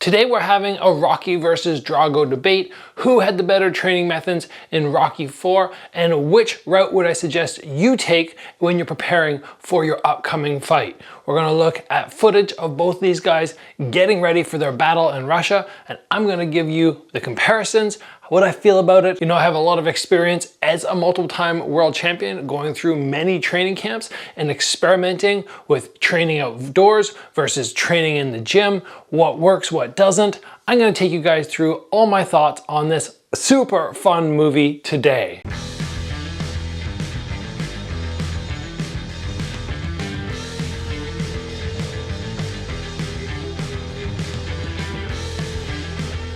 Today we're having a Rocky versus Drago debate. Who had the better training methods in Rocky 4 and which route would I suggest you take when you're preparing for your upcoming fight? We're gonna look at footage of both these guys getting ready for their battle in Russia, and I'm gonna give you the comparisons, what I feel about it. You know, I have a lot of experience as a multiple-time world champion going through many training camps and experimenting with training outdoors versus training in the gym, what works, what doesn't. I'm gonna take you guys through all my thoughts on this super fun movie today.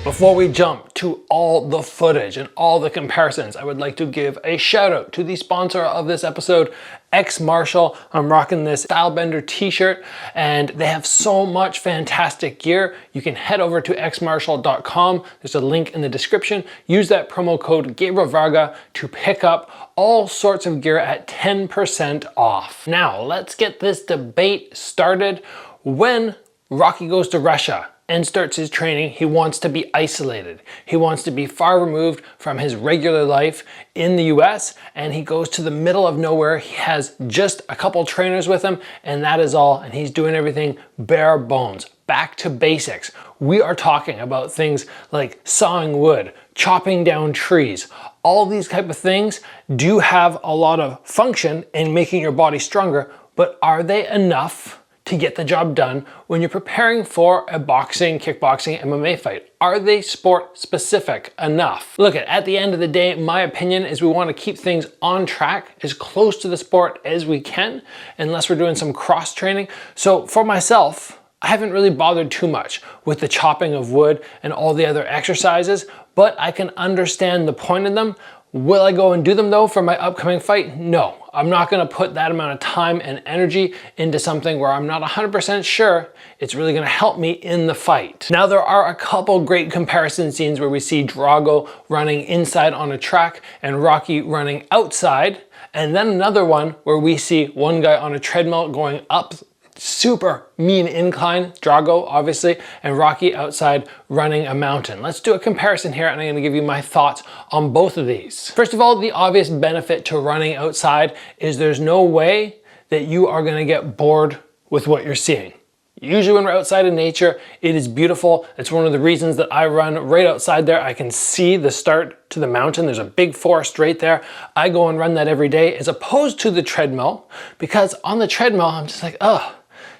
Before we jump to all the footage and all the comparisons, I would like to give a shout out to the sponsor of this episode, XMartial. I'm rocking this Stylebender t-shirt and they have so much fantastic gear. You can head over to xmartial.com. There's a link in the description. Use that promo code Gabriel Varga to pick up all sorts of gear at 10% off. Now let's get this debate started. When Rocky goes to Russia and starts his training, he wants to be isolated. He wants to be far removed from his regular life in the US, and he goes to the middle of nowhere. He has just a couple trainers with him, and that is all, and he's doing everything bare bones, back to basics. We are talking about things like sawing wood, chopping down trees. All these type of things do have a lot of function in making your body stronger, but are they enough to get the job done when you're preparing for a boxing, kickboxing, MMA fight? Are they sport specific enough? Look, at the end of the day, my opinion is we want to keep things on track as close to the sport as we can, unless we're doing some cross training. So for myself, I haven't really bothered too much with the chopping of wood and all the other exercises, but I can understand the point of them. Will I go and do them though for my upcoming fight? No, I'm not gonna put that amount of time and energy into something where I'm not 100% sure it's really gonna help me in the fight. Now there are a couple great comparison scenes where we see Drago running inside on a track and Rocky running outside, and then another one where we see one guy on a treadmill going up super mean incline, Drago obviously, and Rocky outside running a mountain. Let's do a comparison here and I'm gonna give you my thoughts on both of these. First of all, the obvious benefit to running outside is there's no way that you are gonna get bored with what you're seeing. Usually when we're outside in nature, it is beautiful. It's one of the reasons that I run right outside there. I can see the start to the mountain. There's a big forest right there. I go and run that every day as opposed to the treadmill, because on the treadmill, I'm just like, oh,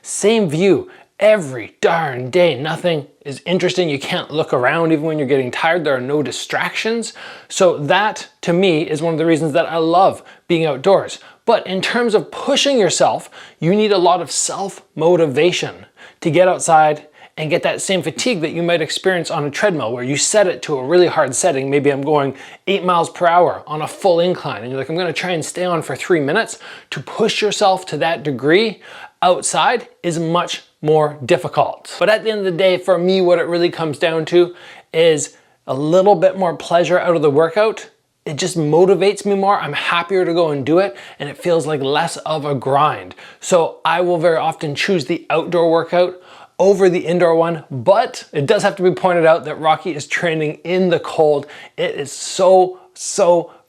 same view every darn day. Nothing is interesting. You can't look around even when you're getting tired. There are no distractions. So that to me is one of the reasons that I love being outdoors. But in terms of pushing yourself, you need a lot of self-motivation to get outside and get that same fatigue that you might experience on a treadmill where you set it to a really hard setting. Maybe I'm going 8 miles per hour on a full incline and you're like, I'm gonna try and stay on for 3 minutes. To push yourself to that degree outside is much more difficult. But at the end of the day, for me, what it really comes down to is a little bit more pleasure out of the workout. It just motivates me more. I'm happier to go and do it, and it feels like less of a grind. So I will very often choose the outdoor workout over the indoor one, but it does have to be pointed out that Rocky is training in the cold. It is so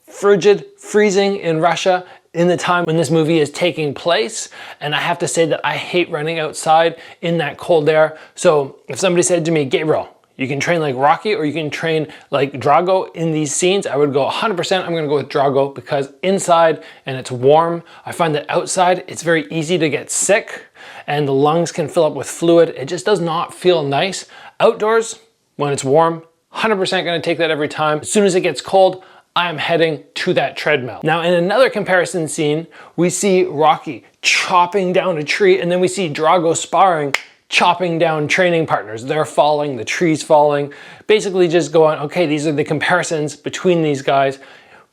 frigid, freezing in Russia in the time when this movie is taking place. And I have to say that I hate running outside in that cold air. So if somebody said to me, Gabriel, you can train like Rocky or you can train like Drago in these scenes, I would go 100%, I'm gonna go with Drago, because inside and it's warm. I find that outside it's very easy to get sick and the lungs can fill up with fluid. It just does not feel nice. Outdoors, when it's warm, 100% gonna take that every time. As soon as it gets cold, I am heading to that treadmill. Now in another comparison scene, we see Rocky chopping down a tree, and then we see Drago sparring, chopping down training partners. They're falling, the tree's falling. Basically just going, okay, these are the comparisons between these guys.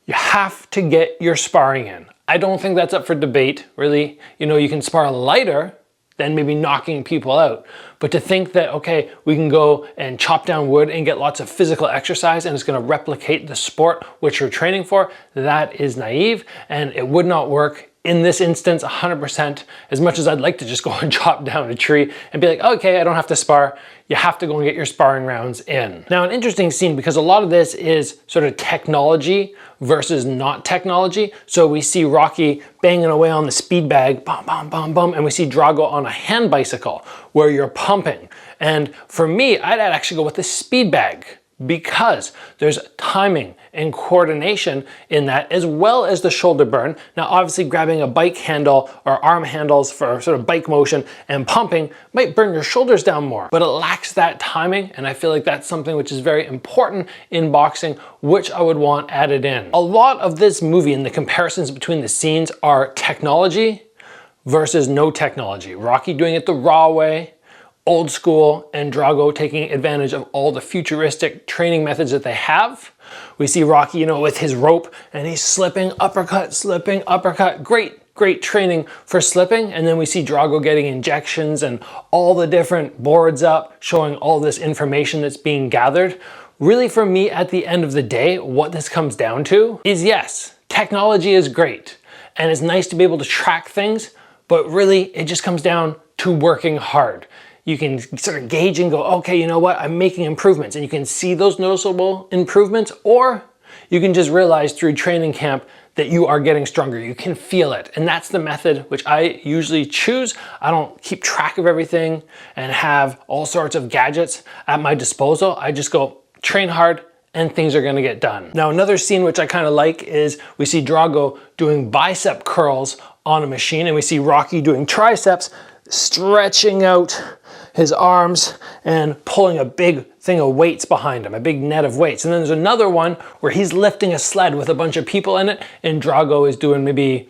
You have to get your sparring in. I don't think that's up for debate, really. You know, you can spar lighter than maybe knocking people out. But to think that, okay, we can go and chop down wood and get lots of physical exercise and it's gonna replicate the sport which you're training for, that is naive, and it would not work in this instance, 100%, as much as I'd like to just go and chop down a tree and be like, okay, I don't have to spar. You have to go and get your sparring rounds in. Now, an interesting scene, because a lot of this is sort of technology versus not technology. So we see Rocky banging away on the speed bag, bum, bum, bum, bum, and we see Drago on a hand bicycle where you're pumping. And for me, I'd actually go with the speed bag, because there's timing and coordination in that, as well as the shoulder burn. Now, obviously grabbing a bike handle or arm handles for sort of bike motion and pumping might burn your shoulders down more, but it lacks that timing. And I feel like that's something which is very important in boxing, which I would want added in. A lot of this movie and the comparisons between the scenes are technology versus no technology. Rocky doing it the raw way, old school, and Drago taking advantage of all the futuristic training methods that they have. We see Rocky, you know, with his rope, and he's slipping, uppercut, great training for slipping. And then we see Drago getting injections and all the different boards up, showing all this information that's being gathered. Really, for me, at the end of the day, what this comes down to is, yes, technology is great, and it's nice to be able to track things, but really it just comes down to working hard. You can sort of gauge and go, okay, you know what, I'm making improvements, and you can see those noticeable improvements, or you can just realize through training camp that you are getting stronger. You can feel it. And that's the method which I usually choose. I don't keep track of everything and have all sorts of gadgets at my disposal. I just go train hard and things are gonna get done. Now, another scene which I kind of like is we see Drago doing bicep curls on a machine, and we see Rocky doing triceps, stretching out his arms and pulling a big thing of weights behind him, a big net of weights. And then there's another one where he's lifting a sled with a bunch of people in it, and Drago is doing maybe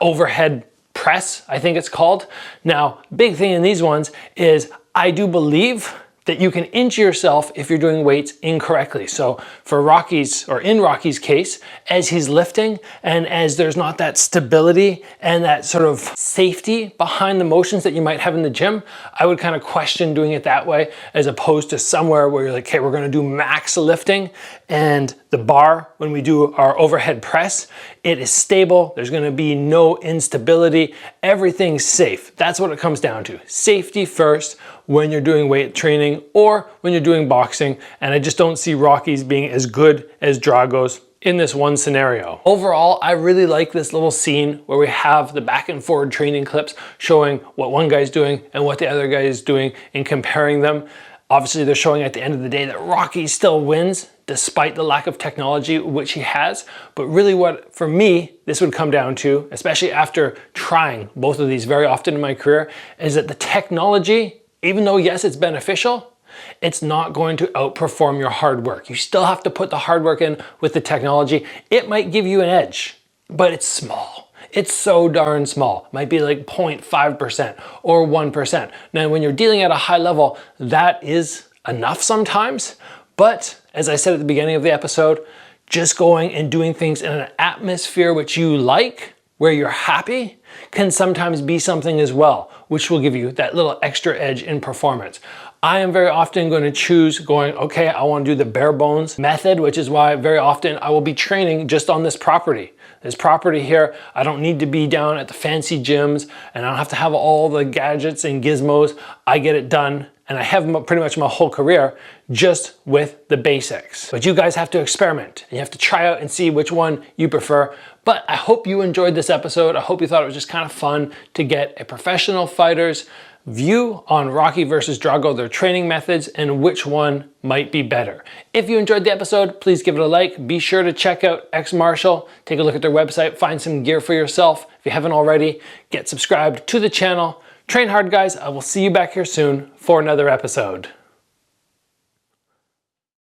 overhead press, I think it's called. Now, big thing in these ones is I do believe that you can injure yourself if you're doing weights incorrectly. So for Rocky's, or in Rocky's case, as he's lifting and as there's not that stability and that sort of safety behind the motions that you might have in the gym, I would kind of question doing it that way, as opposed to somewhere where you're like, okay, we're gonna do max lifting, and the bar, when we do our overhead press, it is stable. There's gonna be no instability. Everything's safe. That's what it comes down to. Safety first when you're doing weight training or when you're doing boxing. And I just don't see Rocky's being as good as Drago's in this one scenario. Overall, I really like this little scene where we have the back and forward training clips showing what one guy's doing and what the other guy is doing and comparing them. Obviously, they're showing at the end of the day that Rocky still wins despite the lack of technology which he has. But really what, for me, this would come down to, especially after trying both of these very often in my career, is that the technology, even though yes, it's beneficial, it's not going to outperform your hard work. You still have to put the hard work in with the technology. It might give you an edge, but it's small. It's so darn small. It might be like 0.5% or 1%. Now, when you're dealing at a high level, that is enough sometimes. But as I said at the beginning of the episode, just going and doing things in an atmosphere which you like, where you're happy, can sometimes be something as well, which will give you that little extra edge in performance. I am very often going to choose going, okay, I want to do the bare bones method, which is why very often I will be training just on this property. This property here, I don't need to be down at the fancy gyms, and I don't have to have all the gadgets and gizmos. I get it done, and I have pretty much my whole career just with the basics. But you guys have to experiment, and you have to try out and see which one you prefer. But I hope you enjoyed this episode. I hope you thought it was just kind of fun to get a professional fighter's view on Rocky versus Drago, their training methods, and which one might be better. If you enjoyed the episode, please give it a like. Be sure to check out XMartial. Take a look at their website, find some gear for yourself. If you haven't already, get subscribed to the channel. Train hard, guys. I will see you back here soon for another episode.